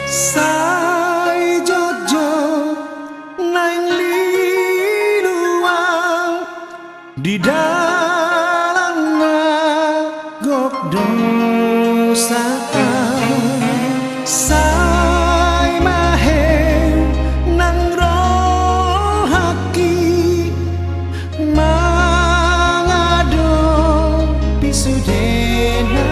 Sai jojo nang liluang di dalam nagok dosa. Sai mahe nang rohaki mangado pisudena.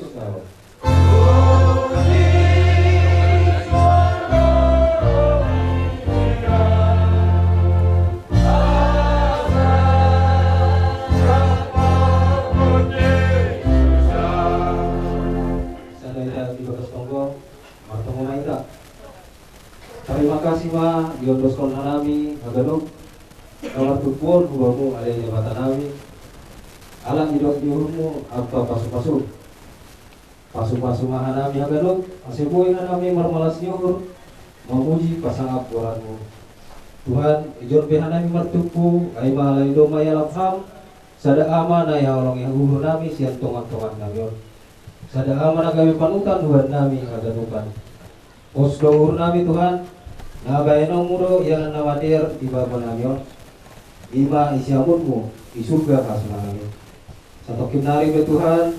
Engkau. Saya di bagas tonggo, martong maita. Terima kasih ma, diotos kon hanami, aganok. Nomor tupon hubamu ada jabatan nami. Alam hidup diurmu apa pasuk-pasuk. Pasuk-pasuk hanami aganok, aseboy hanami marmalas nyuhur. Memuji pasang apuranmu. Tuhan, ijon behanami martupu, ay mahalay doma yalapam. Sada ama na yaolong yang uhur nami sian tongan-tongan nami. Sada ama na kami panutan Tuhan nami aganukan. Osdo uhur nami Tuhan, nabayanong muro yang nawadir ibaba nami. Ima isyamunmu di surga kasih nami. Satu kinari be Tuhan,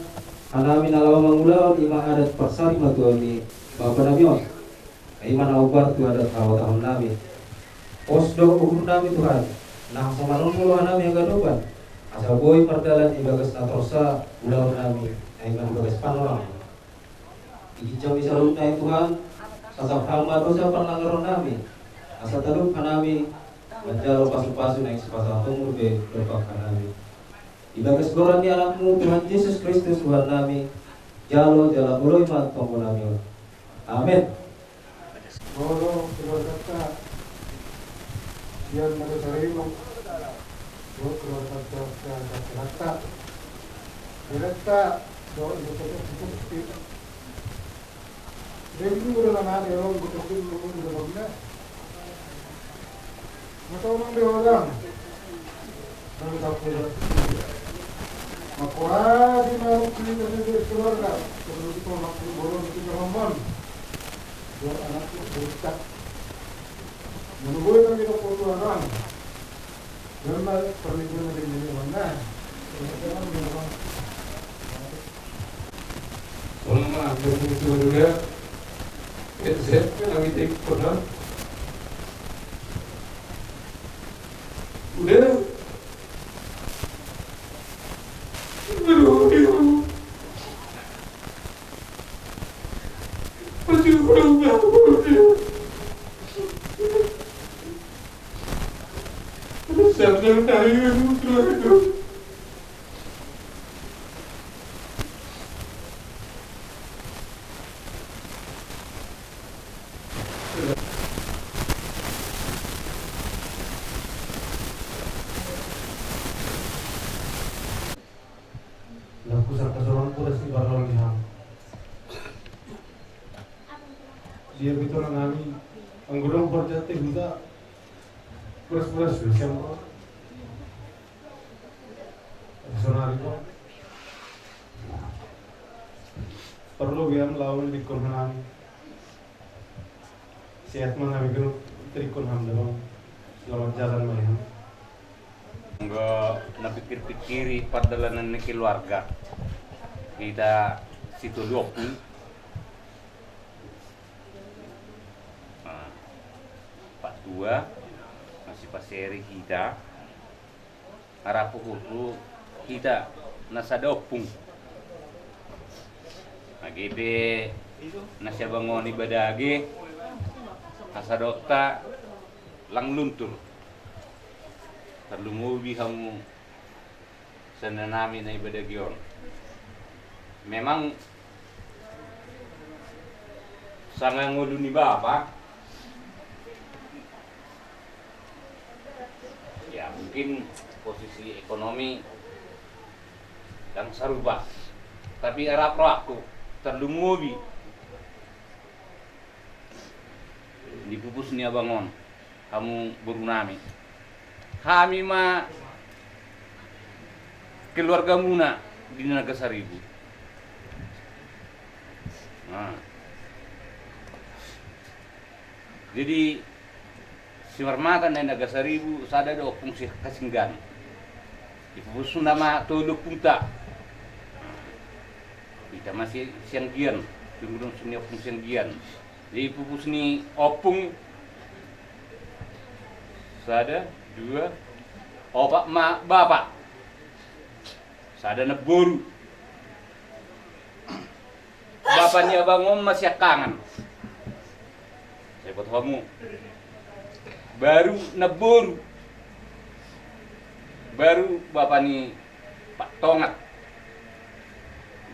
hanami nalawa mangulaw ima adat persari ma Tuhan ni bapa nami. Ima na ubar tu adat tahun nami. Osdo uhur nami Tuhan, nah sama mulo hanami aganukan. Asal boy perdalan ibagas natrosa ulau nami aiman bagas panorang. Ijau isarut nai Tuhan sasap halma dosa panlangaron nami. Asal taruh kanami menjalo pasu-pasu naik sepasang tumur be berpak kanami. Ibagas goran ni anakmu Tuhan Yesus Kristus Tuhan nami. Jalo jala uloy mat tonggo nami. Amin. Guru keluarga yang menerima keluarga kereta do itu Dewi guru nama dia orang betul betul betul mata orang dia orang dan tak boleh makwa di mana kita keluarga terus itu makhluk boros itu rombon dua anak itu berkat menunggu kita foto orang karena pernikahan ini mana jangan bilang Olma itu juga itu kami take pernah udah Sampai dari itu laku sarta seorang pura si barang diham dia betul ngami anggurang perjati juga puras-puras siapa sonari ko perlu biam lawan di konhanami sehat manami guru trikon ham dalam selamat jalan mayam Nggak napikir-pikiri perdalanan ni keluarga kita situ loku Pak Tua masih paseri kita harapu hutu kita nasada opung agede nasya bangun ibadage asadokta lang luntur terlumubi kamu senanami na ibadagyon memang sangat ngudu ni Bapak ya mungkin posisi ekonomi yang sarubah tapi arah waktu terlumubi dipupus ni abangon kamu berunami kami mah keluarga muna di Naga Saribu. Nah. Jadi si marmatan na Naga Saribu sada do fungsi kasinggan. Ipusun nama tulog punta. Kita masih siang gian, tumurun sini opung siang gian. Jadi pupus ni opung sada dua opak bapak sada na boru bapaknya Abang Om masih kangen. Saya buat kamu. Baru nebur. Baru bapak ni Pak Tongat.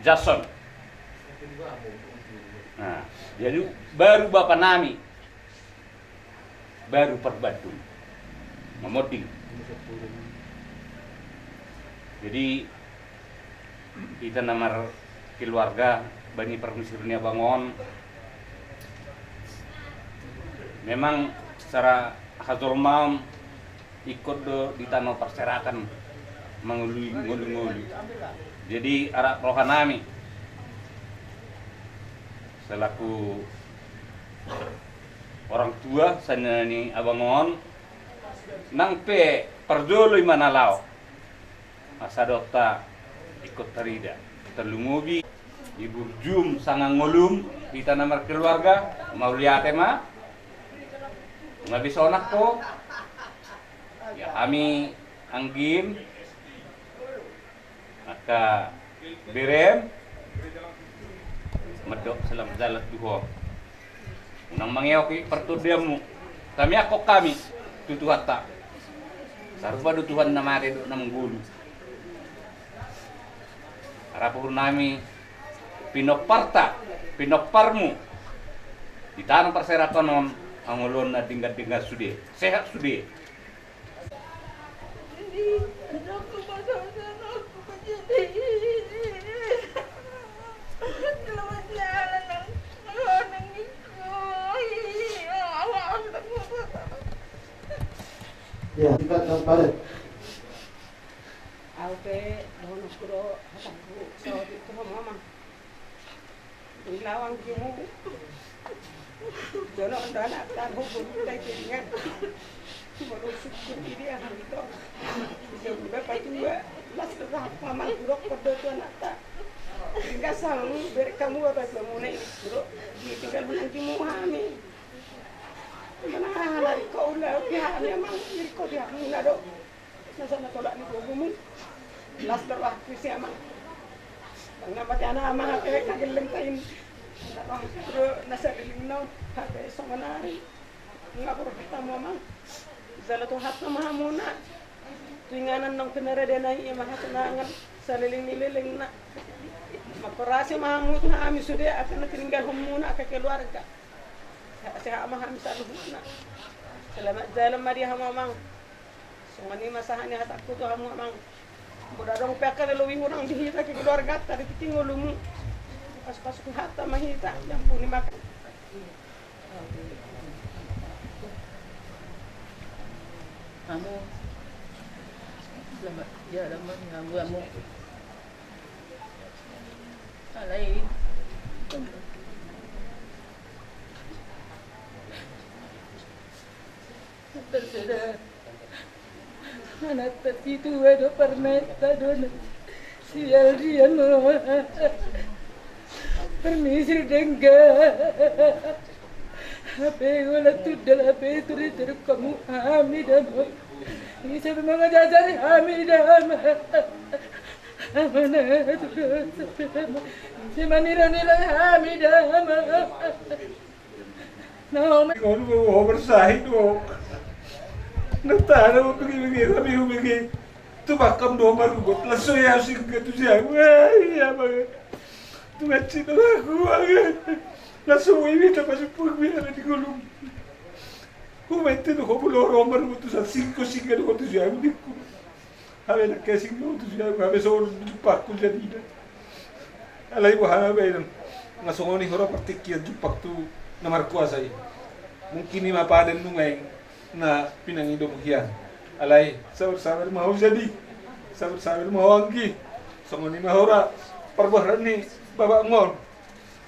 Jason. Nah, jadi baru bapak Nami. Baru Perbadung. Memoding. Jadi kita nama keluarga Bani Permisirnya Bangon memang secara hazul maum ikut di tanah perserakan menguli. Jadi arak rohanami selaku orang tua sana ni Abangon nang pe perdolo Manalau masa dokta ikut terida terlungubi ibu jum sangang ngolum kita nama keluarga mau lihat mah nggak bisa onak to ya kami anggim maka berem medok selam jalan duho nang mangyoki pertudiamu kami tutu hatta sarba do Tuhan namare do nam gulu rapur nami pinoparmu di tanah perserakonon angulon na tinggal sude sehat sude. Ya, tingkat dan padat. Aute dono kuro hataku so itu mama. Ilawang kimu. Dono ndana tan hukum kita dengan. Baru syukur diri akan itu. Bisa berapa juga las berapa mal buruk pada tuan ata. Hingga sang ber kamu apa mulai buruk di tinggal bulan kimu hamil. Mana lari kau lah pihak memang diri kau pihak mana dok. Nasa natolak ni kubumu. Las terwah kuisi amang. Bangga mati anak amang apa kageleng tain. Natolak terus nasa dilingnaw. Apa songanari. Enggak perlu ketemu amang. Zala tu hat nama muna. Tuinganan nang kenara denai ia maha kenangan saliling nililing na. Makorasi mahamut na ami sudah akan tinggal humuna ke keluarga. Saya amah ami saluhuna. Selamat jalan mari hamamang. Sumani masahan hat aku tu hamamang. Budak dong pekar lebih orang dihita ke keluarga tadi tinggal lumu. Pas ku hatta mahita yang puni makan. Kamu selamat ya lama kamu alai terserah anak tersitu ada permata dona sial dia no permisi dengga Ape wala tu dala pe turi turi kamu hamida mo. Ini saya memang jajari hamida mo. Amana tu si manira nila hamida mo. No, Kung oversight mo, nagtana mo pag-ibigay, sabi ko bigay, tumakam do marugot, lasoyasin ka to siya, ay, yabang, tungatsin na ako, langsung ini dapat sepuluh miliar di kolom. Kumaitin ako pulau Roma ruto sa 5 ko to siya hindi ko. Habe na kasi ko to siya habe so jupak ko jadi. Alay ko habe nang ngasongoni horo partikya jupak to na markuasa ay. Mungkin ni mapaden nungay na pinangido mo kiyan. Alay sabar mau jadi. Sabar mau anggi. Songoni mahora perbaharan ni babak ngol.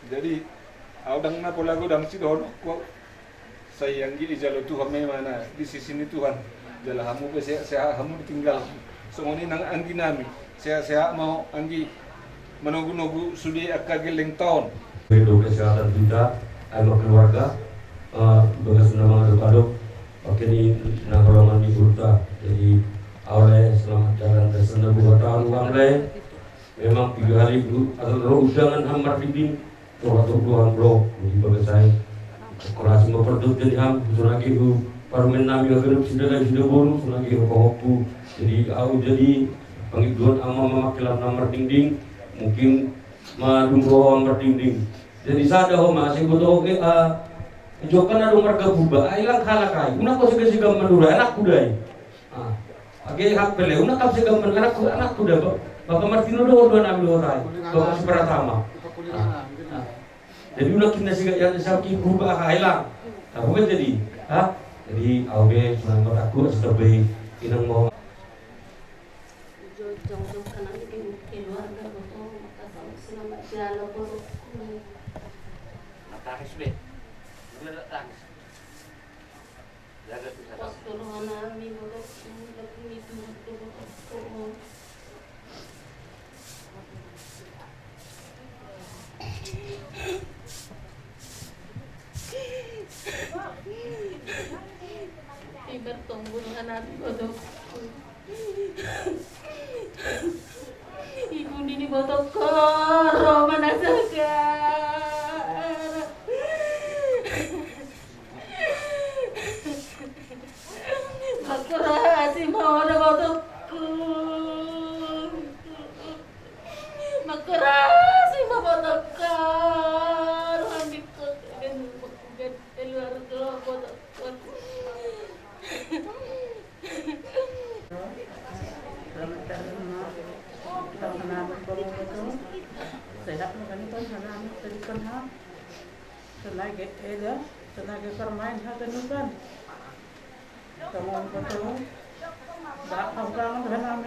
Jadi Audang na pula ko dang sidon ko sayang gili jalo Tuhan mana di sisi ni Tuhan jala hamu be saya hamu tinggal songoni nang anggi nami saya mau anggi menunggu sudi akageleng tahun untuk kesehatan kita anak keluarga bekas nama aduk ini nangolongan di Burta jadi awalnya selamat jalan dan senang buat tahun uang lain memang 3 hari atau undangan hamar dinding Tuhan bro di bagai saya kelas memperdut jadi ham sunagi ku parmen nami agar sudah boru sunagi ku jadi aku jadi pengikuan ama makilan nomor dinding mungkin madungro nomor dinding jadi sada ho masih betul ke jokan ada marga buba ailang halakai una ko siga menura anak kudai age hak pele una kap siga anak kuda bapak Martino do nami orai bapak Supratama. Jadi udah kita sih yang sakit berubah hilang, apa jadi, jadi awe menurut aku sebagai inang mau. Jong kanan keluarga betul, maka selama jalan buruk. Mata kisbe, mana tak? Jaga tu saja. Pas turun kami buruk, lebih itu betul. Bertumbuh dengan hati bodoh. Ibu ini bodoh koro mana saja. Makurasi mau ada bodohku. Makurasi mau bodoh koro. Ambil ke luar bodoh. Sehat ganito hanam telikan ha selagi ada selagi permain ha ganukan kamu betul dak angkang hanam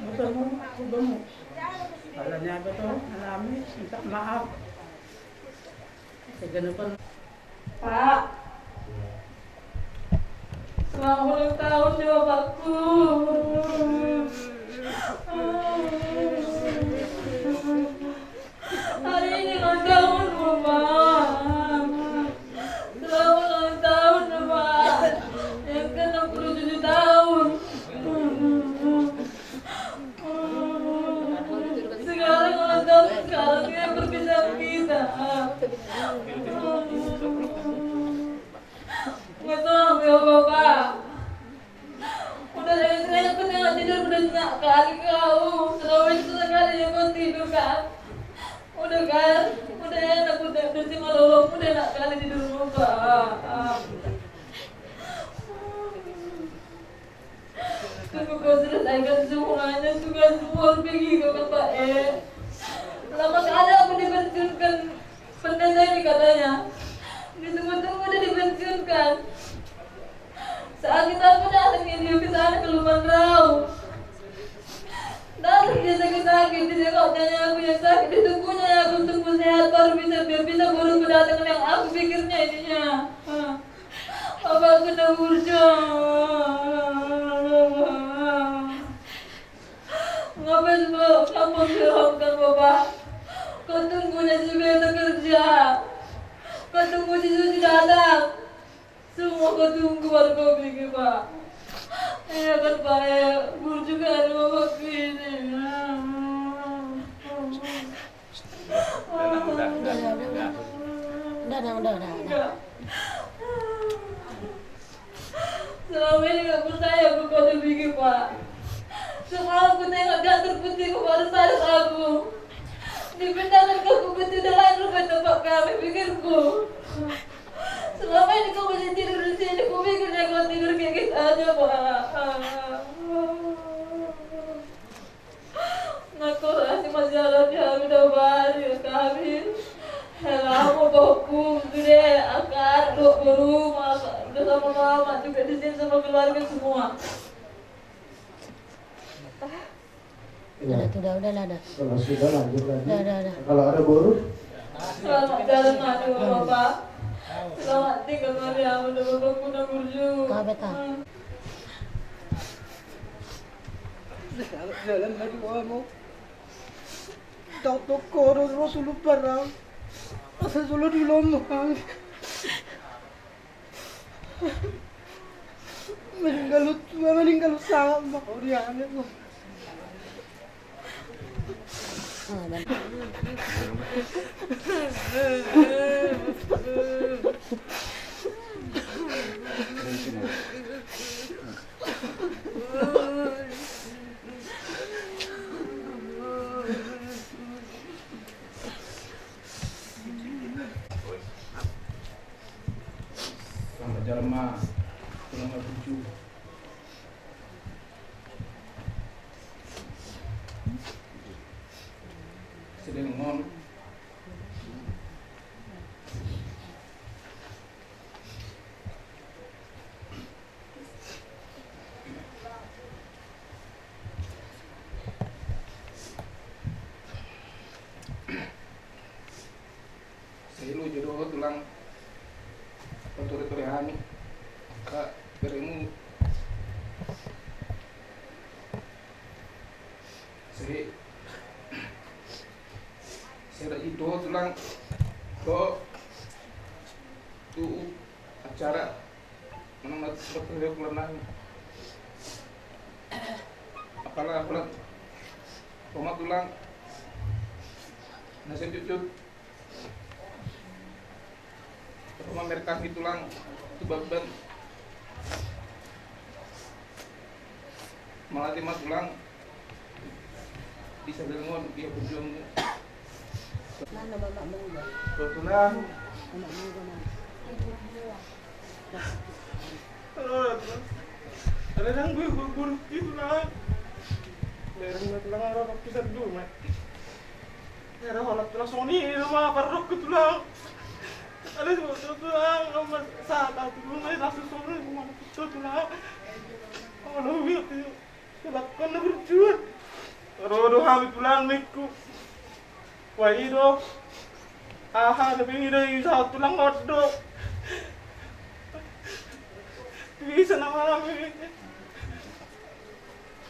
betul kubamu alanya betul hanam minta maaf seganukan Pak selamat ulang tahun ya Bapakku. Hari ini ulang tahun Bapak. Selamat ulang tahun Bapak. Yang ke-67 tahun. Sekarang ulang tahun sekarang dia berpisah-pisah. Nggak tolong ya Bapak. Udah saya aku tengok tidur udah nyenyak kali kau. Selama itu sekali yang kau tidur kan. Udah kan, udah enak udah si malolong udah enak kali tidur Bapak. Tunggu kau selesaikan semuanya tugas semua pergi kau kan Pak lama kali aku dipensiunkan pendeta ini katanya. Ditunggu-tunggu udah dipensiunkan. Saat kita datang dia ke sana ke Luman Rau. Datang dia sakit-sakit, dia kok tanya aku yang sakit, ditunggunya aku tunggu sehat baru biar bisa baru kedatangan yang aku pikirnya ininya. Apa kena burjo? Ngapain kamu dirahmkan Bapak? Kau tunggunya supaya kerja. Kau tunggu si Suci datang. Semua kau tunggu baru kau pikir Pak. Iya kan Pak burjo juga ada Bapak ini. Udah. Selama ini gak percaya aku kau pikir Pak. Semalam aku tengok dia terputih ke baru sadar aku. Dipindahkan ke kubur tidak lain rumah tempat kami pikirku. Selama ini kau masih tidur di sini, aku pikirnya kau tidur kayak gitu aja Pak. Ngaku masih ada kami dah balik kami. Lama baku, gede, akar, duk berumah, udah sama mama juga di sini sama keluarga semua. Udah ada. Kalau sudah lanjut lagi. Udah. Kalau ada boru, Selamat jalan madu Bapak. Selamat tinggal Maria, udah Bapak kuda burju. Jalan madu kamu. Tak koro sulu parang. Asa sulu di lomang. Meninggal sangat mau dia aneh. Selamat jalan mah, selamat tuju. Sedang ngon. Saya lu jodoh tulang Tore-torehani Kak beremu saya itu tulang tu acara menang seperti kuliah apalah rumah tulang nasi cucut rumah mereka di tulang itu baban malah timah tulang bisa dengon dia berjuang Mana bapak muda? tulang Anak muda mana? Ada yang gue buruk gitu lah. Lereng gue tulang orang pisah dulu, mak. Ada orang tulang Sony ini mah parok gitu lah. Ada sesuatu tulang, nomor saat aku belum main langsung Sony cuma sesuatu tulang. Oh lebih itu, kelakuan berjuang. Rodo habis tulang miku. Wah itu, tapi ini satu tulang kodok. Bisa nama kami.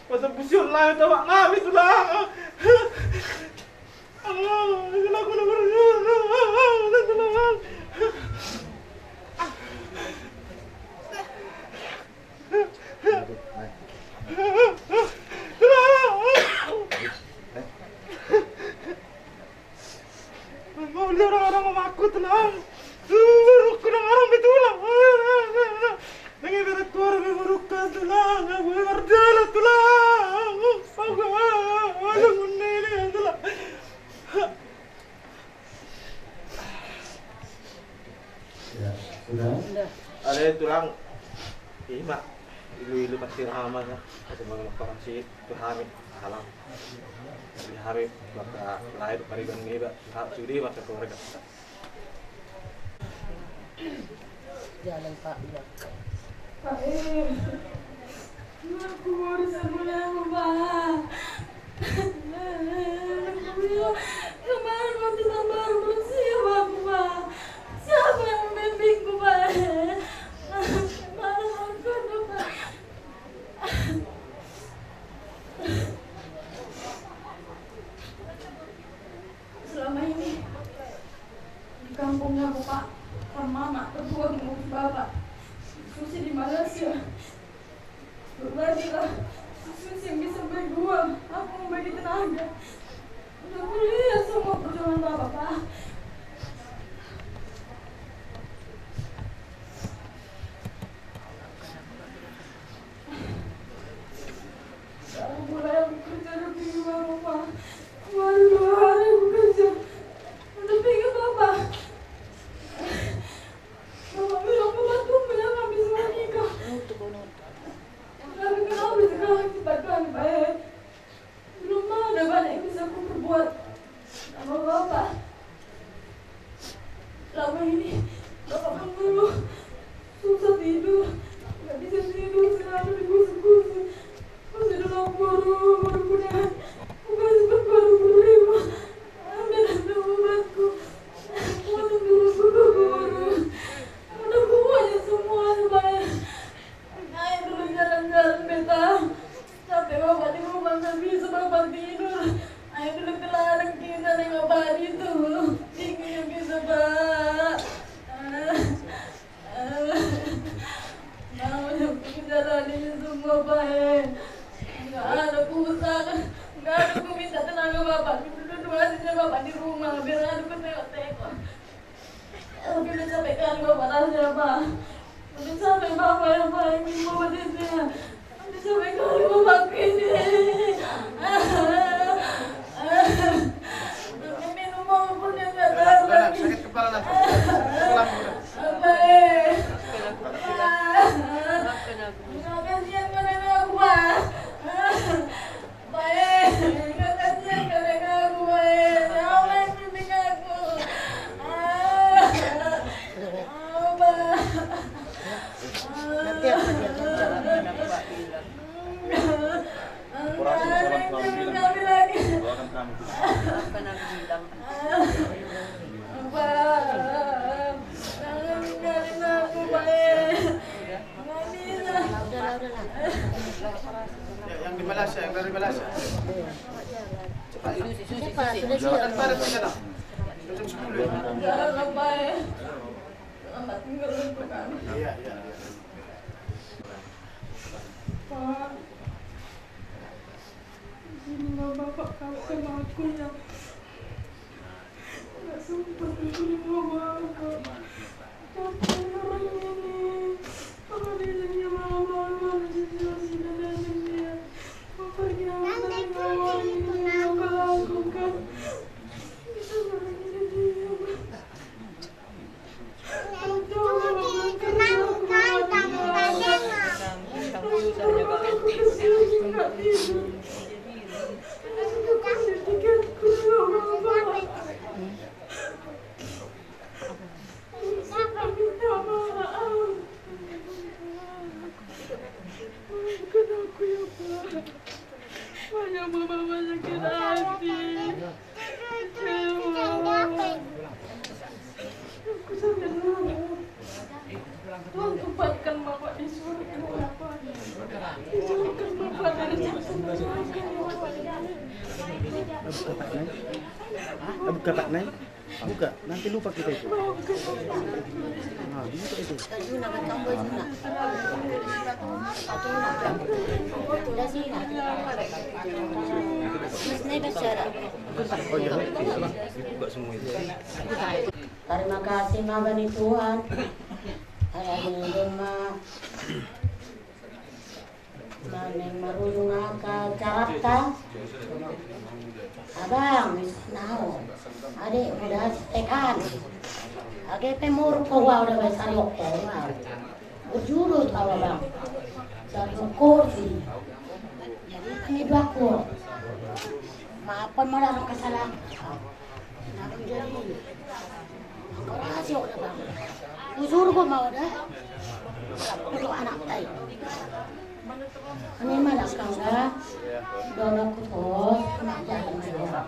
Pasal pusion lah itu pak kami tu lah. Allah, aku nak berjuang. Mau lihat orang-orang memaku tenang. Kurang orang betul lah. Nengi beretuar memurukan tulang, aku berdala tulang. Aku ada munini tulang. Ya, sudah. Ada tulang ima ilu pasti ramah ya ada mga parang si tuhamit halang hari maka lahir parigan ngiba sudi maka keluarga Jalan Pak ya. Pak aku baru sebulan Pak. Kemarin waktu baru bersih aku Pak. Siapa yang membimbingku Pak? Mana aku tuh Pak? Selama ini di kampungnya Bapak Mama berdua mengurus Bapak. Susi di Malaysia. Berbadilah Susi yang bisa berjuang. Aku membagi tenaga. Udah melihat semua perjuangan Bapak Pak. Aku mulai bekerja lebih lama Pak. Baru 2 hari bekerja untuk pinggir Bapak. Bapak bilang Bapak bilang habis menikah. Tapi kenapa sekarang cepat kan baik? Belum ada banyak yang bisa aku perbuat sama Bapak. Selama ini Bapak mengeluh, susah tidur, nggak bisa tidur, selalu digusur-gusur. Masih dalam baru punya, bukan sempat baru menerima. Ambil obatku, potong dulu baru. Udah buahnya semua supaya ayo dulu jalan-jalan beta. Sampai Bapak di rumah nggak bisa Bapak tidur. Ayo dulu ke ladang kita nengok Bapak itu. Dingin yang bisa Pak. makasih Pak. Nanti sampai Bapak yang paling mau saya. Nanti sampai kali Bapak ini. Minum maupun yang nggak tahu. Sakit kepala nak. Pulang. Kasihan kalian aku Pak. Baik, kasihan kalian aku Baik. Allah yang bimbing aku. Nanti apa dia jalan dengan Pak bilang. Kurang sama kami bilang. Doakan kami. Akan aku bilang. Jangan tinggalin aku Baik. Nggak bisa. Udahlah. Yang di Malaysia, yang dari Malaysia. Cepat ini. Sudah. Pada sana. Jam 10 ya. Jangan Baik. Selamat tinggal untuk kami. Iya. Pak, izinilah Bapak kawin aku yang nggak sempat menerima Bapak. Tapi orang ini, Bapak disini malam-malam di situasi dan dia mempergian dari awal ini yang Bapak lakukan. Bisa lagi dia. Banyak mama sakit hati. Aku sampai Tuhan tempatkan Bapak di surga Bapak. Dijauhkan Bapak dari siksa neraka. Buka Pak Nay. Buka, nanti lupa kita itu. Nah, gitu itu. Oh iya, dibuka semua itu. Terima kasih Bani Tuhan. Hari ini rumah Maneng marunung akal carata. Abang, naon. Adik udah tekan. Age pemur ko udah besar yok ko. Berjuru tahu bang. Satu kursi. Jadi kami dua kur. Maafkan malah kesalahan. Nah, jadi aku rahasia udah bang. Usur ko mau dah. Perlu anak tay. Ini mana sekarang? Dono kutos, jalan mana?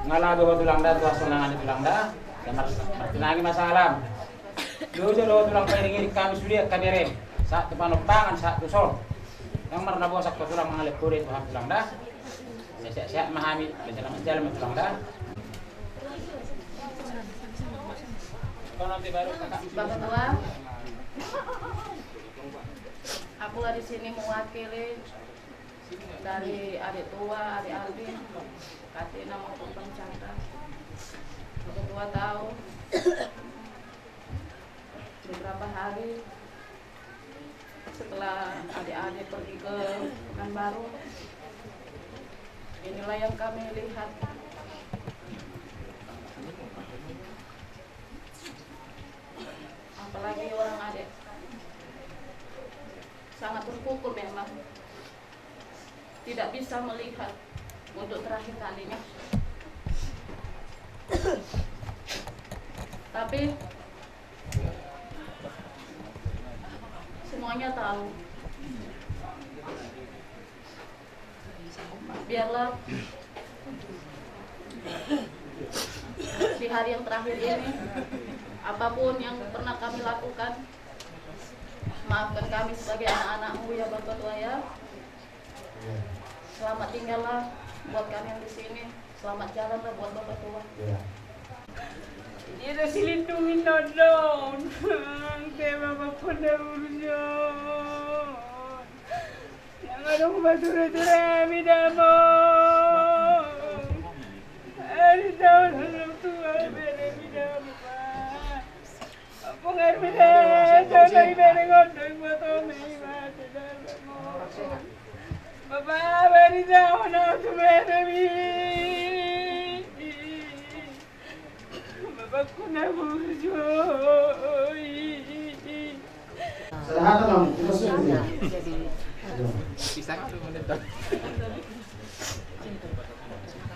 Ngala do tulang dah tuas tunangan tulang dah. Martinagi masalah. Do tulang piring kami sudah kamere. Satu panupangan satu sol. Yang marna bosak ko tulang mangalip kure tuh tulang dah. Siap memahami jalan tulang dah. Nanti baru Bapak tua, aku lah di sini mewakili dari adik tua, adik Alvin, Katina maupun Bang Chandra. Bapak tua tahu beberapa hari setelah adik-adik pergi ke Pekanbaru, inilah yang kami lihat. Apalagi orang adik sangat terpukul memang, tidak bisa melihat untuk terakhir kalinya. Tapi semuanya tahu, biarlah di hari yang terakhir ini, apapun yang pernah kami lakukan, maafkan kami sebagai anak-anakmu ya Bapak tua ya. Selamat tinggallah buat kami yang di sini. Selamat jalanlah buat Bapak tua. Dia silindungin dodon. Kaya Bapak pendahulunya. Yang ada kubatura-tura midamo. Ada tahun tua bere midamo Pak. bagi beri gondong matong ni mati dalam Bapak beri jauh nak tumedemi Bapak kuna burjoi Sederhana mam, kita semua.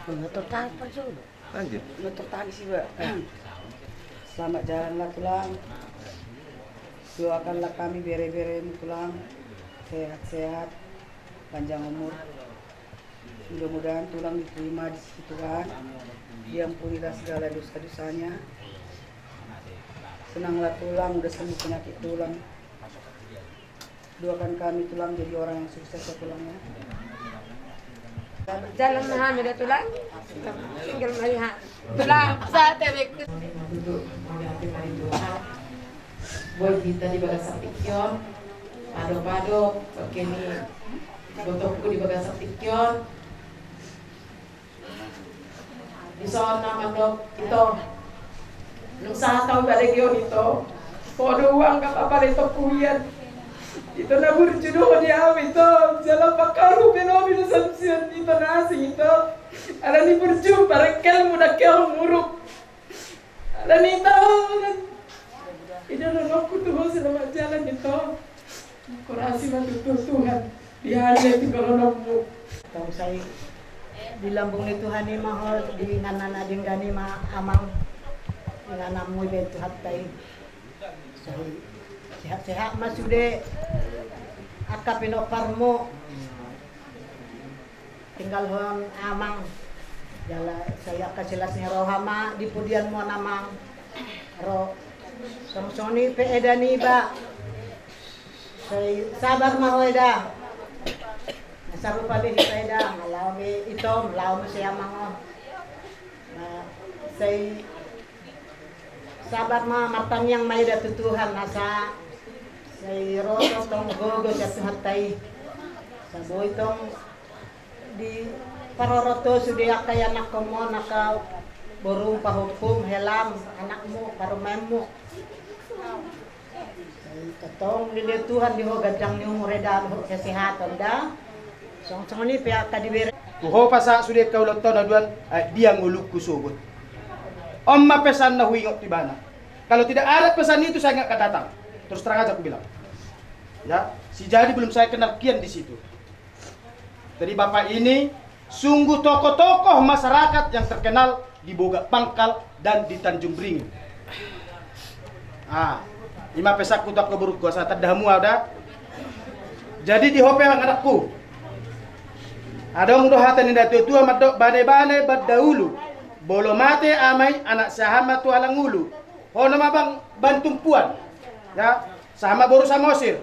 Mengetuk tali perjudu. Lanjut. Nutup tali sih, Mbak. Selamat jalanlah tulang. Doakanlah kami bere-bere tulang. Sehat-sehat, panjang umur. Mudah-mudahan tulang diterima di sisi Tuhan. Diampunilah segala dosa-dosanya. Senanglah tulang, udah sembuh penyakit tulang. Doakan kami tulang jadi orang yang sukses ya tulangnya. Jalan Muhammad tulang tinggal melihat tulang saat tebek duduk menghadapi hari Tuhan. Boy kita di bagas sapikyon, pado-pado, begini botokku di bagas sapikyon. Di sana mandok itu, nung sa tahu balegyon itu, podo uang kapapa itu kuyan. Ito na burjudo di awi ito, jalan pakaru benobi na samsiyan ito nasi ito. Ala ni burju parakel mo na kel muruk. Ala ni tao. Ito na nokku tuho sa jalan ito. Kurasi matutuh Tuhan. Di hari itu kalau nemu. Tahu saya di lambung ni Tuhan ni mahal di nganan ading gani ma amang di nganam mo betu hatay. Sehat-sehat mas sudah akap inoparmo tinggal hon amang jala saya kasilasnya rohama di pudian mo namang ro samsoni peedani ba saya sabar mahoida nasaru pali peeda malaw mi ito malaw mo siya mango na saya sabar ma matang yang may datutuhan nasa say roto tong gogo sa hatay sa boy tong di paroroto sudi kaya anak mo naka burung pahukum helam anak mo parumem mo katong nilituhan di ho gadang ni umureda ho kesehatan da song ni pia kadibere tuho pasa sudi kaulot na duan dia nguluk kusubut omma pesan na huingok tibana kalau tidak ada pesan itu saya nggak akan datang. Terus terang aja aku bilang, ya, si Jadi belum saya kenal kian di situ. Jadi bapak ini sungguh tokoh-tokoh masyarakat yang terkenal di Boga Pangkal dan di Tanjung Beringin. Ima pesak kutak keburuk kuasa tadamu ada. Jadi di hope ang anakku. Adong dohatan inda tua madok bane-bane badaulu. Bolo mate amai anak sahama tu alangulu. Hono mabang bantumpuan. Ya, sama boru samosir.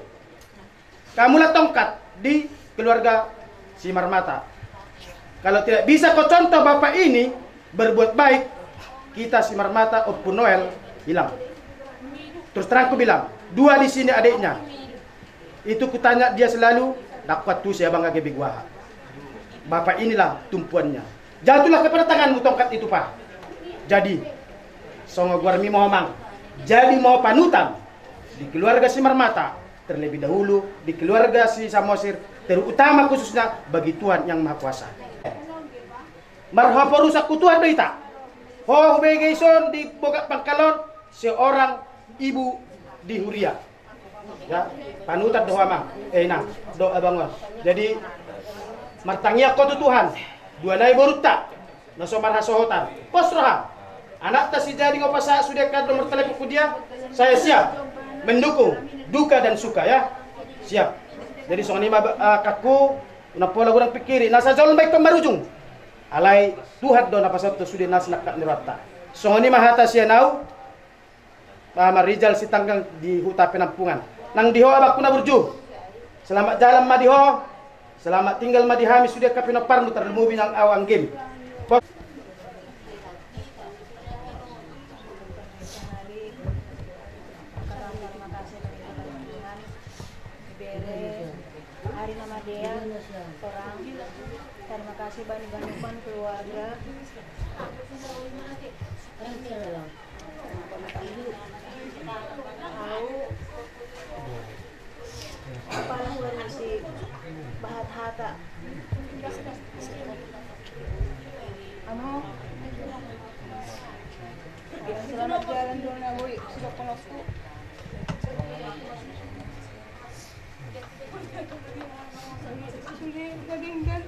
Kamulah tongkat di keluarga si Marmata. Kalau tidak bisa kau contoh bapak ini berbuat baik, kita si Marmata Opun Noel hilang. Terus terang aku bilang, dua di sini adiknya. Itu kutanya dia selalu dakwat tu saya bangga gebigwaha. Bapak inilah tumpuannya. Jatuhlah kepada tanganmu tongkat itu, Pak. Jadi, songo guarmi mohomang. Jadi mau panutan di keluarga si Marmata terlebih dahulu, di keluarga si Samosir, terutama khususnya bagi Tuhan yang Maha Kuasa. Marhaba rusak kutuhan berita. Ho begeison di Boga Pangkalon seorang ibu di Huria. Ya, panutan doa mang. Doa bangun. Jadi martangia ko Tuhan. Dua nai boruta. Nasomar hasohotan. Posroha. Anak ta si Jadi ngopasa sudah kad nomor telepon dia. Saya siap mendukung duka dan suka ya. Siap. Jadi soalnya kakku napola kurang pikiri nasa jalan baik pemarujung. Alai Tuhan do napasat to sudah nas nak nirata. Soalnya mahata siya nau. Marijal si tanggang di huta penampungan. Nang diho abak kuna burju. Selamat jalan madiho. Selamat tinggal madihami sudah kapinopar nu terlumubi ng awang game. Hari nama dia orang terima kasih banyak-banyak keluarga tahu Selamat jalan dulu na boy, sudah kolosku. Sudah naginggan.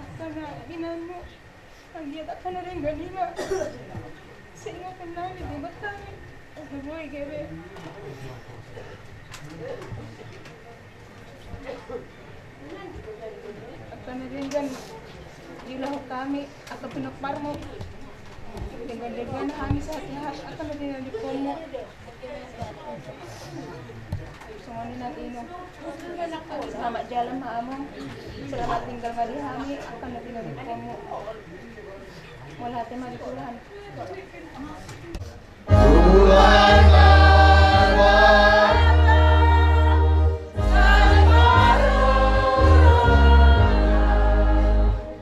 Astaga, ginano. Ang iya tak na rin ganila. Sino ka namin, di ba tayo? Boy, gebe. Akan na rin gan. Dilahok kami, akan pinakbar mo. Dengan kami sa lahat akan na rin nalipon mo. Sunganin natin no. Selamat jalan maamong. Selamat tinggal madihami akan na rin nalipon mo. Wala tayo malikulan.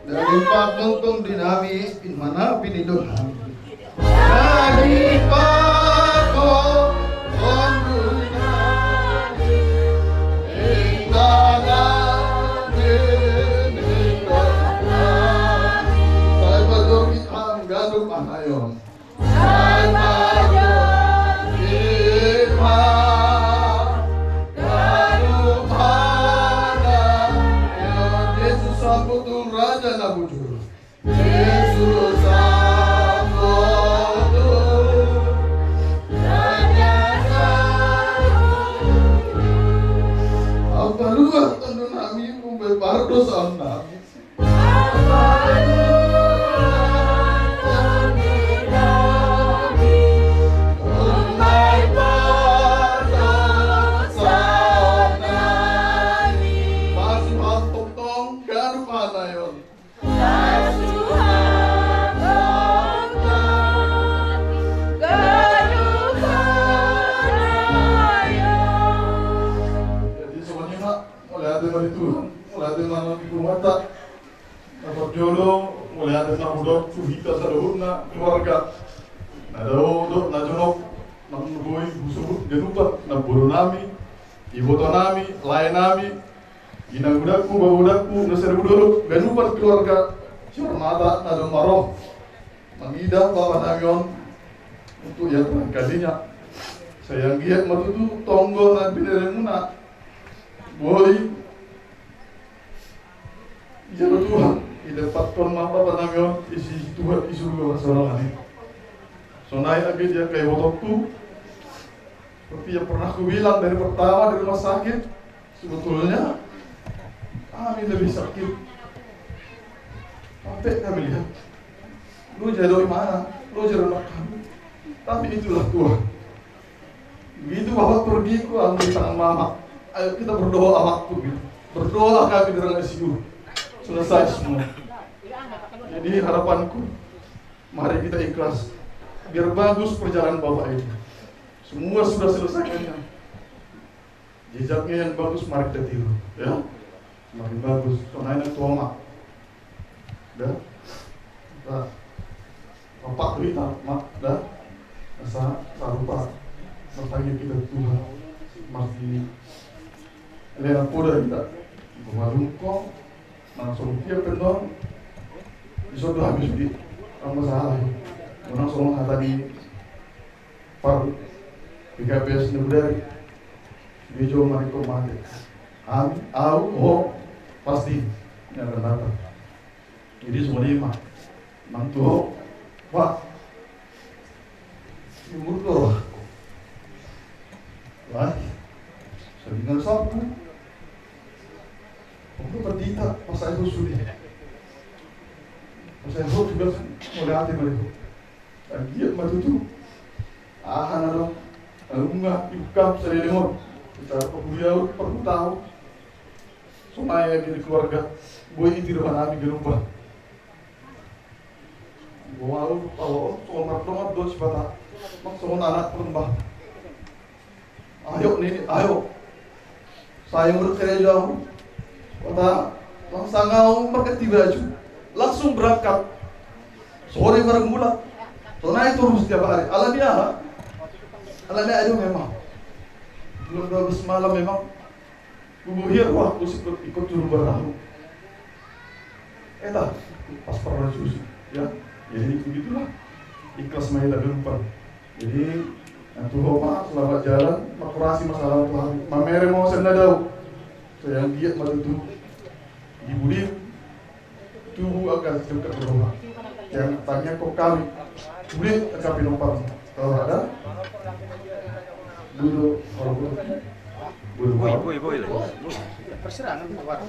Dari pagtungtong dinami mana pinidohan. Dari pagtungtong dinami intanan pinidohan. Saya badur kita gaduh anayon. Saya badur kita gaduh anayon. Yesus sambutul Raja Nabujur. Yesus sambutul Raja Nabujur. Apa luar tentu nami kumbe pardos anda. Jodoh mulai ada samudok suhita sadohuna keluarga nadodok najonok namnugoi busubut genupat naburu nami iboto nami lain nami inang budaku babudaku neser buduruk genupat keluarga mata nadon maroh mangida bawa namion untuk yang kalinya sayang giat matutu tonggo nan bineremuna boy jalo Tuhan dapat mapa panamion isi Tuhan isu dua seorang ini. Sonai lagi dia kayak waktu seperti yang pernah aku bilang dari pertama di rumah sakit, sebetulnya kami lebih sakit. Sampai kami lihat, lu jadoi mana, lu jadoi kami. Tapi itulah Tuhan. Begitu bapak pergi, ku ambil tangan mama. Ayo kita berdoa amatku gitu. Berdoa kami dengan ICU. Selesai semua. Jadi harapanku, mari kita ikhlas, biar bagus perjalanan Bapak ini. Semua sudah selesainya. Jejaknya yang bagus, mari kita tiru, ya. Semakin bagus. Soalnya tua mak, dah. Bapak kita, mak, dah. Asa sarupa, bertanya kita Tuhan, masih lena poda kita, memalungkong, langsung tiap pendong. Iso doa habis di masalah. Orang solong tadi par 13 Februari video mereka mati. Pasti ini akan datang. Jadi semua lima mantu wah umur doa. Wah, sebenarnya satu. Untuk bertindak pasal itu sudah. Saya hope juga mulai hati mereka. Dan dia matutu. Anak alumna ikam selenor. Kita kuliah perlu tahu. Sunai di keluarga. Boy itu depan kami di rumah. Bawa tahu soal martongat dua sepatah. Mak soal anak perembah. Ayo nih, ayo. Saya berkerja jauh. Kata langsung ngau berkati baju. Langsung berangkat sore bareng mula. Tonai turun setiap hari. Alamiah aja memang. Bulan 12 malam memang. Guguhir wah ikut turun bareng. Pas pernah susu, ya. Jadi begitulah. ikhlas mahita gempa. Jadi Tuhan maaf selamat jalan, makurasi masalah Tuhan. Mamere mau sendadau. Saya yang giat matu dibudi tubuh agar dekat berubah. Yang tanya kok kami, boleh akan pinompang. Kalau ada, dulu kalau boy lah. Persirangan keluar.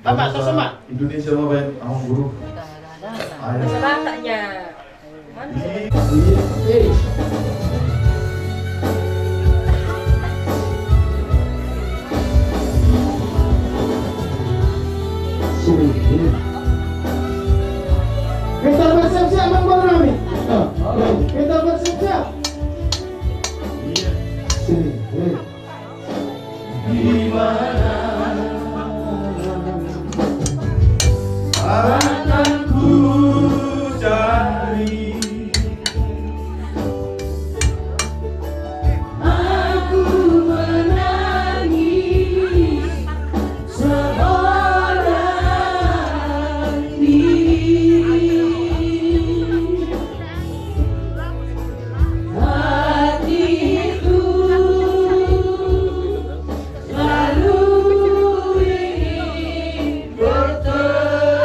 Bapak sama Indonesia mah baik ahong guru. Bataknya. Kita bersiap-siap membuat kami. Kita bersiap-siap. Di mana akan ku cari? Aku menangis seorang diri. Hatiku selalu ingin bertemu.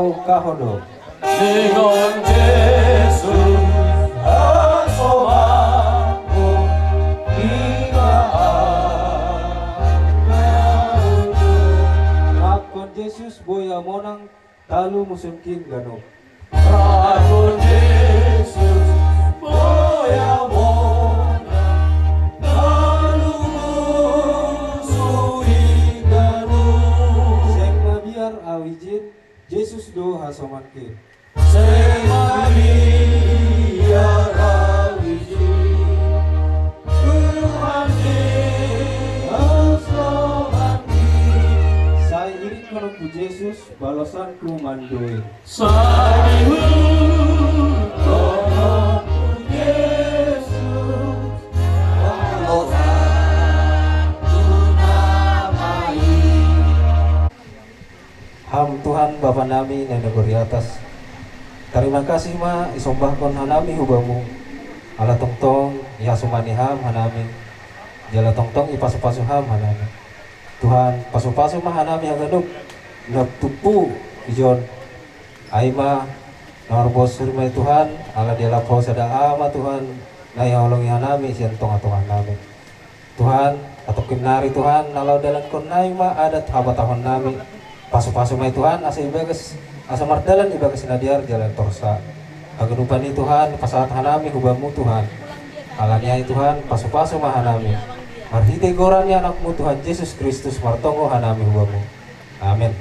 au kahodo. Dengan Yesus asomaku hingga Rakon Yesus boya monang talu musim king gano. Rakon Yesus boya monang talu musuh gano. Seng mabiar awijin Yesus do hasoman king. Seng mabiar awijin Tuhan hasoman king. Saya irit menunggu Yesus balasan ku mandoi. Saya menunggu Yesus balasan ku namai. Ham Tuhan Bapa nami yang negeri atas. Terima kasih ma isombahkon hanami hubamu. Ala tongtong ya sumani ham hanami. Jala tongtong ipasu-pasu ham hanami. Tuhan pasu-pasu mah hanami haganuk. Nagtupu ijon. Aima narbos surmai Tuhan. Ala dia lapau sada ama Tuhan. Nayolongi hanami sian tonga-tonga nami. Tuhan atau kinari Tuhan. Nalau dalam konai ma adat habatahon nami. Pasu-pasu mai Tuhan asa ibagas asa mardalan ibagas nadiar jalan torsa. Agenupan ni Tuhan pasaat hanami hubamu Tuhan. Alania Tuhan pasu-pasu mah hanami. Marhite gorani anakmu Tuhan Yesus Kristus martongo hanami hubamu. Amin.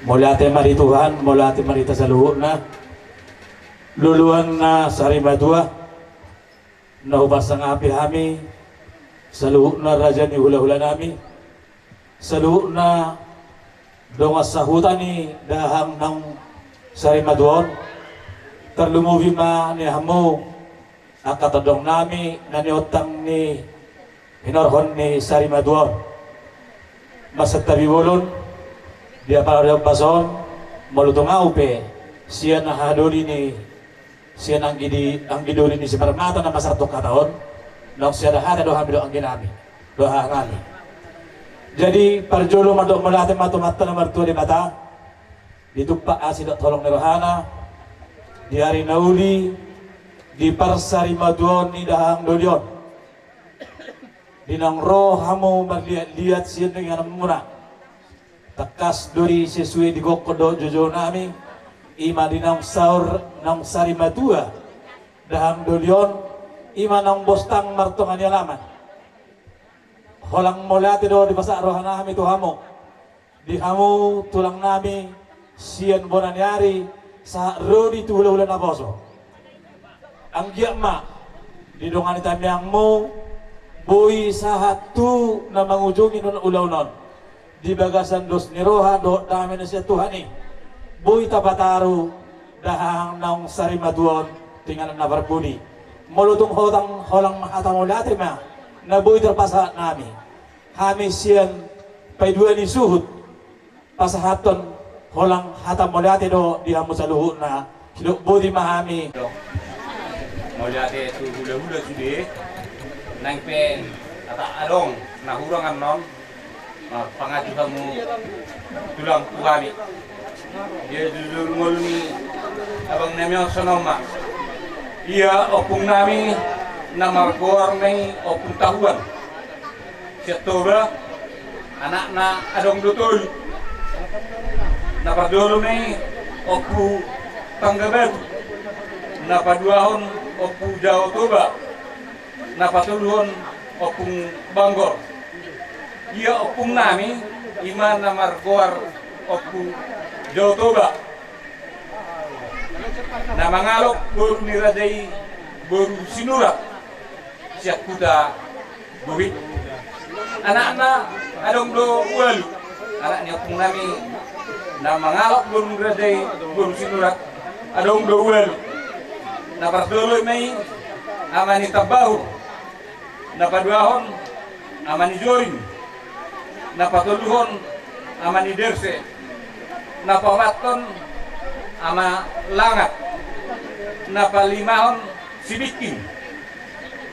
Mulate mari Tuhan, mulate mari ta sa luhur na. Luluan na sarima dua. Naubas ang api hami. Sa luhur na raja ni hula-hula nami. Sa luhur na dongas sa hutan ni dahang ng sarima duon. Terlumuvi ma ni hamo akatadong nami na niotang ni hinorhon ni sarima duon. Masat tabi bolon dia para bason malutong aupe siya na hadoli ni siya ang giduri ni si Paramata na masartok kataon nang siya na hada doha bilo ang ginami doha ngani. Jadi parjolo madok malate matumata na martua di mata dituppa asidot tolong ni rohana di hari nauli di parsari maduon ni dahang dolion dinang roh hamo magliat-liat siya dengan muna takas duri sesuai di gokodo jojo nami ima dinang saur nang sari madua dahang dolion ima nang bostang martongan yalaman holang molate do di basa rohana kami tu hamo di hamo tulang nami sian bonanyari sa rodi tu hula-hula na boso ang giakma di dongan itami ang mo boy sa hatu na mangujungi nun ulaw-non di bagasan dos ni roha do dami na siya Tuhani boy tabataro dahang naong sarimaduon tinggalan na barbuni molutong holang makatamulate ma na boy terpasa nami kami siyan paidua ni suhut pasahaton holang hatam molate do di hamo sa luhut na hilok bodi mahami molate tu hula-hula sude nang pen ata adong na hurangan non pangaju kamu tulang kami dia duduk ngolmi abang namanya sonoma iya opung nami nama gor nai opung tahuan Oktober anak na adong dutol na pardolo nai opu tanggabet na paduahon opu jauh toba na patuluhon opung banggor iya opung nami iman na margor opu jauh toba na mangalok baru nirajai baru sinurak siap kuda buwit anak-anak adong do walu anaknya opung nami na mangalok baru nirajai baru sinurak adong do walu na pardoloy may amani tabahu na paduahon amani jorin na patuluhon amani derse na pawaton ama langat na palimahon sibikin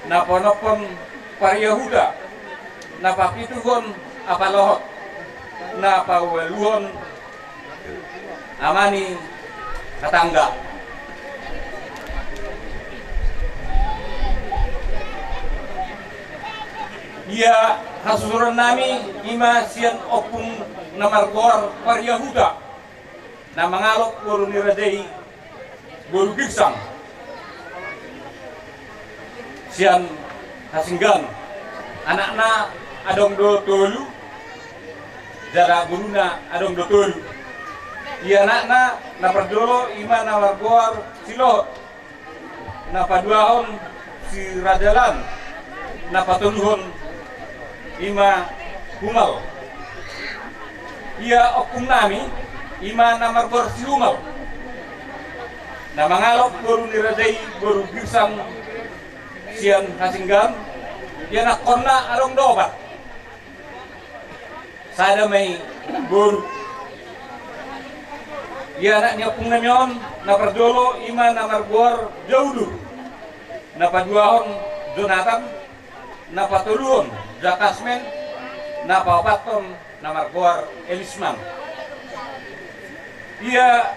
na ponopon pariyahuda na papituhon apalohot na pawaluhon amani katangga. Ia hasusuran nami ima sian opung namargor paryahuda na mangalok guru niradei guru gigsang sian hasinggan anakna adong do tolu jara guruna adong do tolu ia anakna na perdolo ima namargor silot na paduahon si rajalan na patuluhon ima humal ia okum nami ima namargor si humal na mangalok guru niradei guru girsang sian hasinggan ia nak konna arong dobat sada may guru ia nak niopung namyon na perdolo ima namargor jaudur na paduahon Jonathan na patuluhon Jakasmen na papaton na margor Elisman. Ia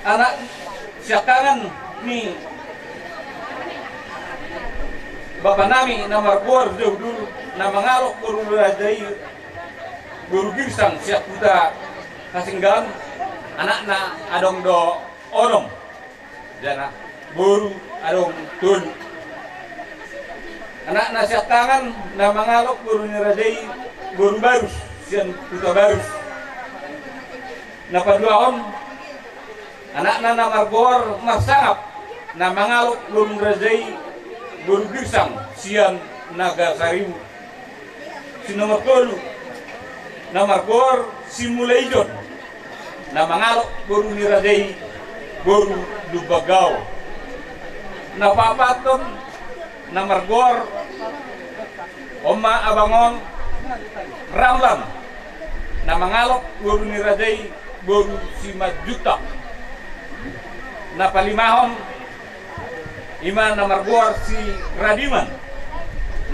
anak siakangan ni Bapak nami na margor jaudur na mangalok guru radai guru girsang siak kuda kasinggan anak na adong do onom jana guru adong tul anak nasihat tangan na mangalok guru niradei guru barus sian kuta barus na paduahon anak na margor marsangap na mangalok guru niradei guru girsang sian naga sarimu si nomor 3 na margor si mulaijon na mangalok guru niradei guru dubagaw na papaton na margor Oma Abangon Ramlan na mangalok guru niradei guru si Majuta na palimahon ima na margor si Radiman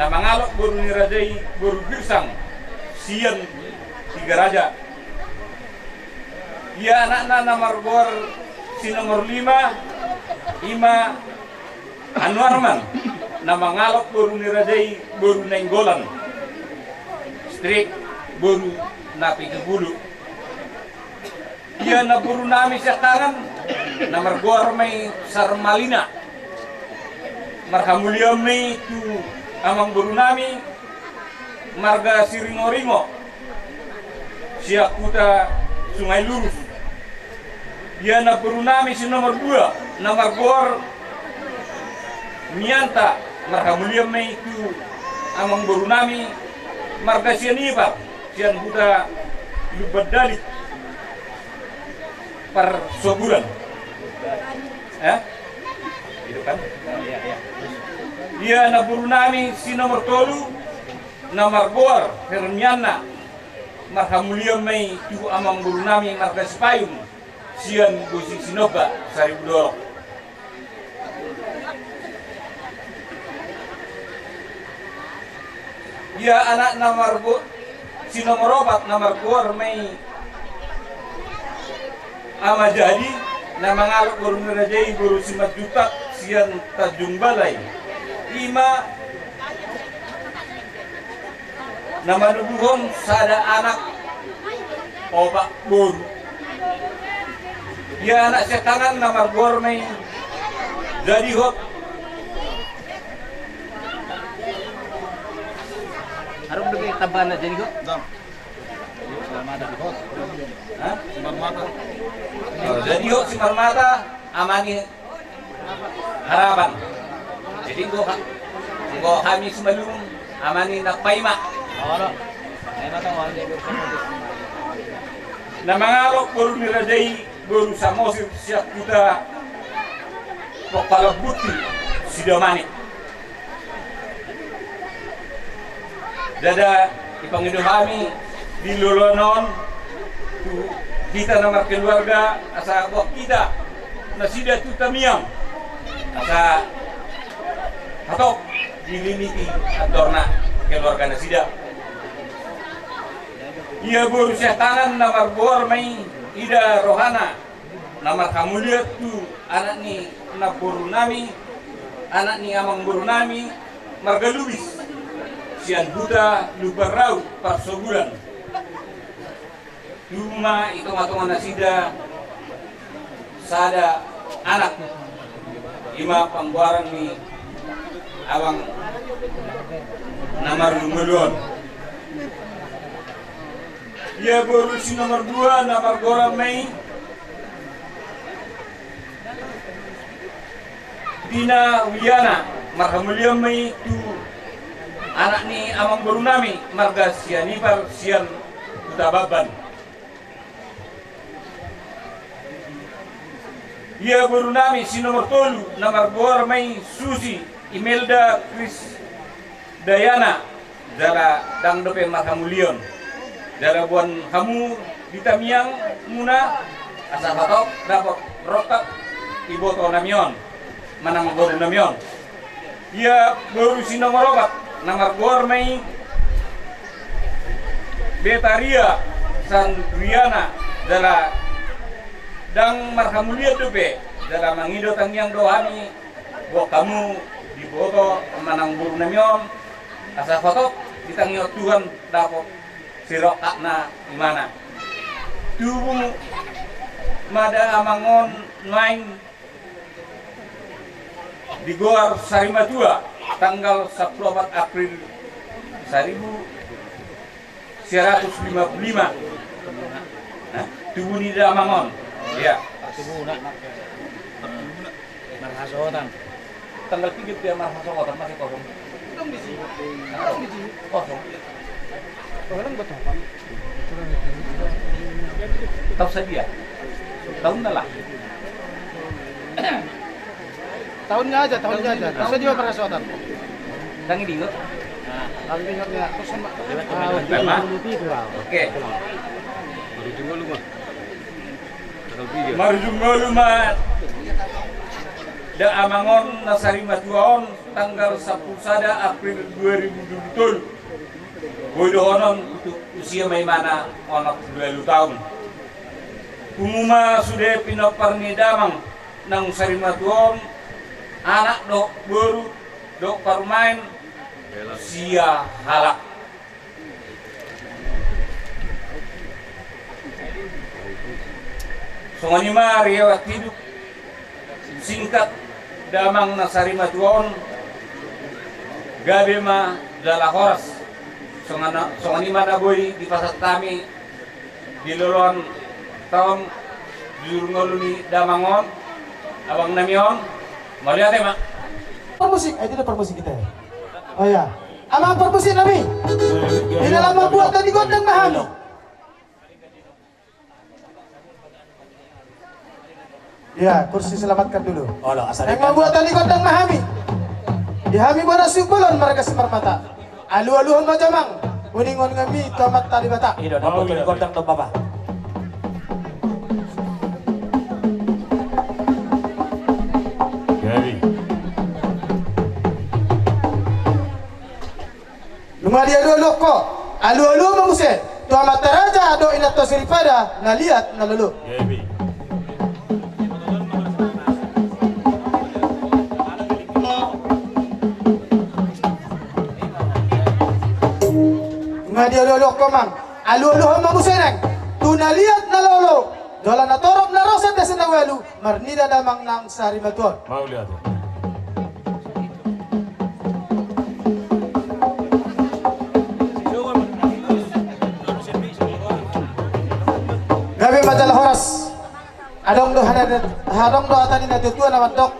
na mangalok guru niradei guru girsang sian Tiga Raja. Ia anak na margor si nomor 5 ima Anwarman na mangalok guru niradei guru Nenggolan strik guru napi kebulu ia na guru nami sa tangan na margor may Sarmalina marhamuliam may tu amang guru nami marga Siringo-ringo siak kuta Sungai Lurus ia na guru nami si nomor 2 na margor Mianta marhamuliam may itu amang guru nami marga sian ibar sian buta lubad dalik per sebulan itu kan dia na guru nami si nomor 3 na margor Hermiana marhamuliam may itu amang guru nami marga Sipayung sian Gusing Sinoba Saribudorok. Ia anak nomor si nomor 4 nomor 4 may ama jadi na mangalok guru niradei guru si Majuta sian Tanjung Balai 5 na manuduhon sada anak opak guru ia anak setangan nomor 4 may jadi hot Harus lebih tambahan aja nih kok. Jadi yuk si Marmata amani harapan. Jadi gua kami semalung amani nakpaima. Na mangalok guru niradei guru samosir siap kuda pokpalabuti sidamani. Dada ipangido kami di lolonon kita nomor keluarga asa buat kita nasida tu tamiang asa hatok dilimiti adorna keluarga nasida ia guru tangan nomor bor may ida rohana namar kamu lihat tu anak ni na boru nami anak ni amang boru nami marga lubis sian buta lubarau par sebulan cuma hitung-hitungan nasida sada anak lima pangguaran ni abang namar lumelon ia baru si nomor 2 namar Goram Mei Dina Wiyana marga mulia Mei tu anak ni amang baru nami marga sianipar sian utababan ia baru nami si nomor 3 namar Goram Mei Susi Imelda Kris Dayana dara dang dope marga mulion dara buan kamu ditamiang muna asa batok dapat rotak iboto namion manang baru namion ia baru si nomor 4 namar Gormai Betaria Sandriana dara dang marhamulia dope dara mangido tangyang dohani buat kamu diboto manang baru namion asa batok ditangyo Tuhan dapat sirok na imana tubuh mada amangon main di Goar Sarima 2 tanggal 14 April 1955 tubuh di Amangon ya Marhasotan tanggal 3 dia Marhasotan masih kosong kosong tahu saja tahun lah Tahunnya aja. Saya juga Marhasotan. Dan ini kok. Nah, kami pihaknya terus sama. Oke. Marjungolu mah da Amangon Nasarima Tuaon tanggal 10 April 2020. Bodohonon untuk usia maimana onok 20 tahun. Umuma sudah pinoparni damang nang Sarima Tuaon anak dok baru dok parmain sia halak songoni ma riwayat hidup singkat damang Nasarima Tuaon gabe ma dala horas songoni ma naboy di pasat kami di lolon tahun jurungoluni damangon abang namion melihat ya mak permusik itu udah permusik kita ya. Oh ya amang permusik nabi di dalam membuat dan digondang mahami ya kursi selamatkan dulu yang membuat dan digondang mahami dihami pada sukulon mereka semar mata alu-aluhon macamang uningon ngami tomat tadi bata Ido dapat digondang tuh papa Lumadia dua loko, alu-alu mengusir. Tua mata raja do inat to siripada, na lihat na lulu. Lumadia dua loko mang, alu-alu mengusir neng. Tu na lihat na lulu. Dola na torok na rosa desa na walu, marnida damang nang Sarima Tuaon. Mau lihat. Gabi majalah horas. Adong do atani na tutua na dok.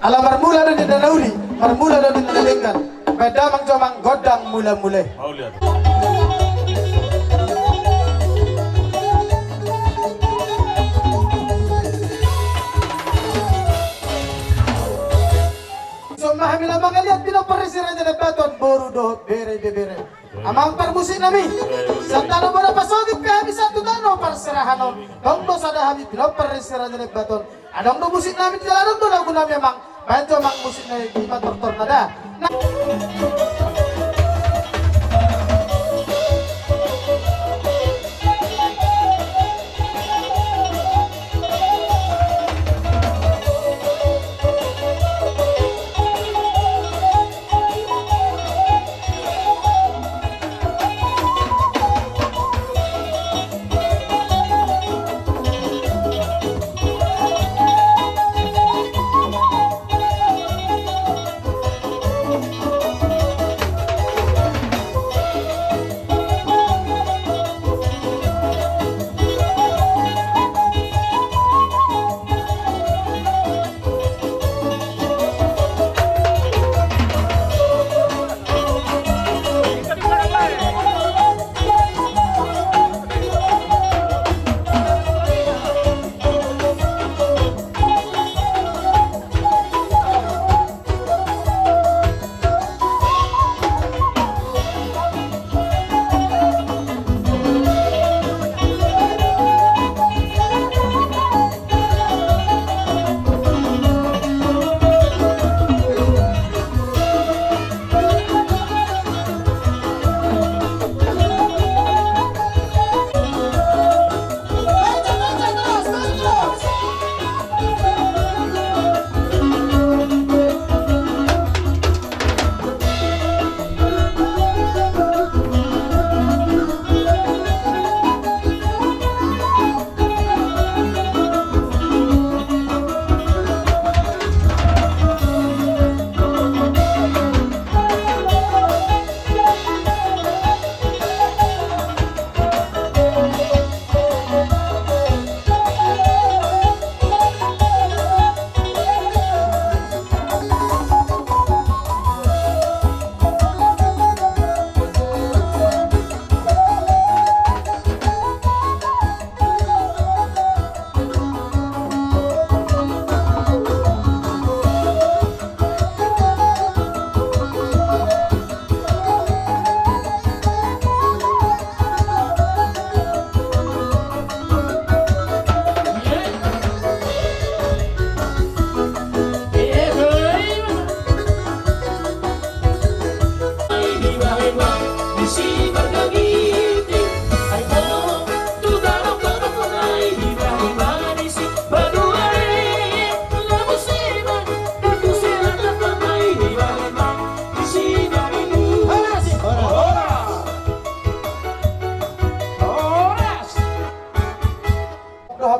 Ala marmula do din nauli, marmula do din nalingkan. Beda mang jomang godang mula-mulai. Mau lihat. So mahamila mga lihat pinoparisiran na baton boru do bere. Amang permusik nami santano bara pasogip kami satu tano perserahanon dong do sada hami pinoparisiran na baton adong do musik nami dilarang do lagu nami amang banjo mang musik na di mator nada.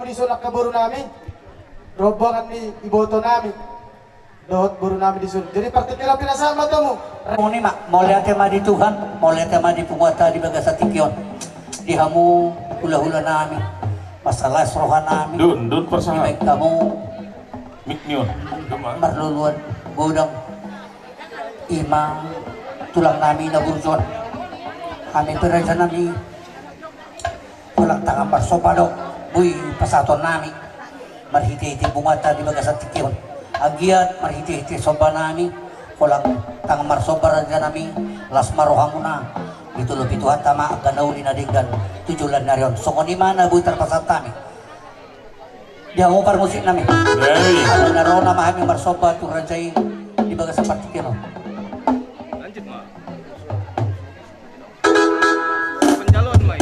di sunak kaburu nami. Rombongan ni iboto nami. Dohot buru nami di sunak. Jadi partikel pinasama to mo. Muni mak, mau lihat tema di Tuhan, mau lihat tema di penguasa di bagasa tikion. Di hamu hula-hula nami. Masalah serohan nami. Dun persaha. Baik kamu Miknion. marluluan bodang imam tulang nami na burjon. Kami peraja nami pulang tangan barsopado buy pasaton nami marhiti-hiti bungata di bagasa tikion. Agiat marhiti-hiti soba nami pulang tangan marsobar aja nami las marohamuna itu lebih Tuhan tama akan nauli na dinggan tujulan narion songoni mana buy terpasat kami dia ngupar musik nami ada narona mahami marsoba tu rajai di bagasa partikel lanjut mah penjaluan mai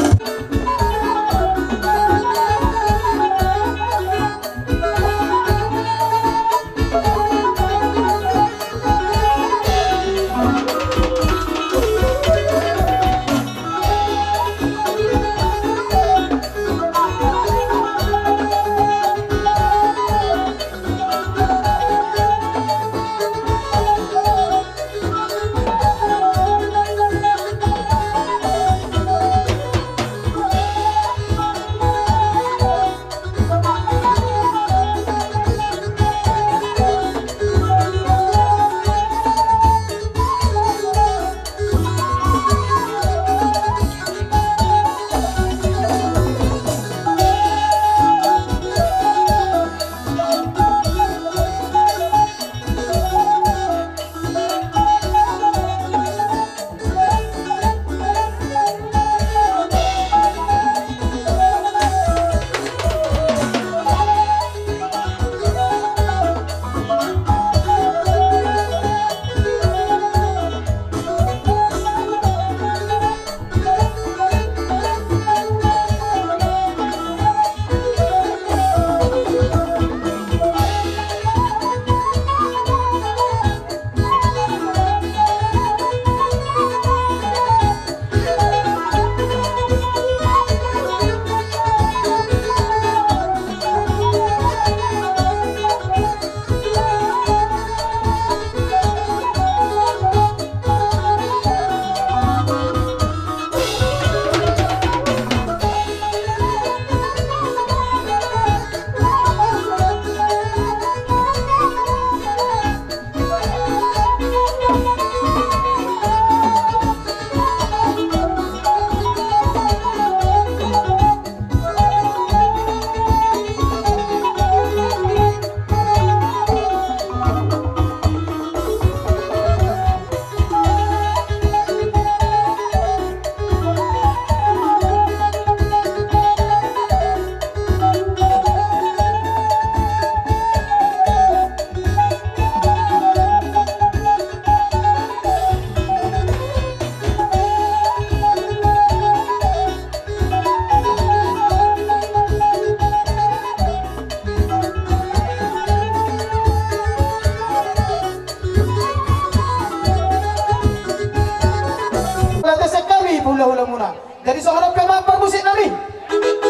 hula-hula muna. Jadi seorang pemampar musik nami.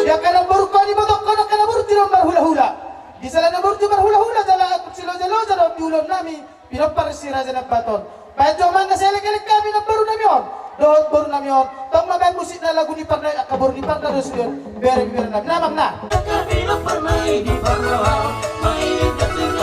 Dia kena berukah di botok kena bertiram berhula-hula. Di sana bertu berhula-hula jalan silo-silo jalan diulon nami. Pinampar si raja ng baton. Medyo man na sila kami na baru nami on. Doon baru nami on. Tong mabay musik na lagu ni Parna kabur ni Parna dos yun. Bere nami. Namang na. Kami na pernah di Parna, main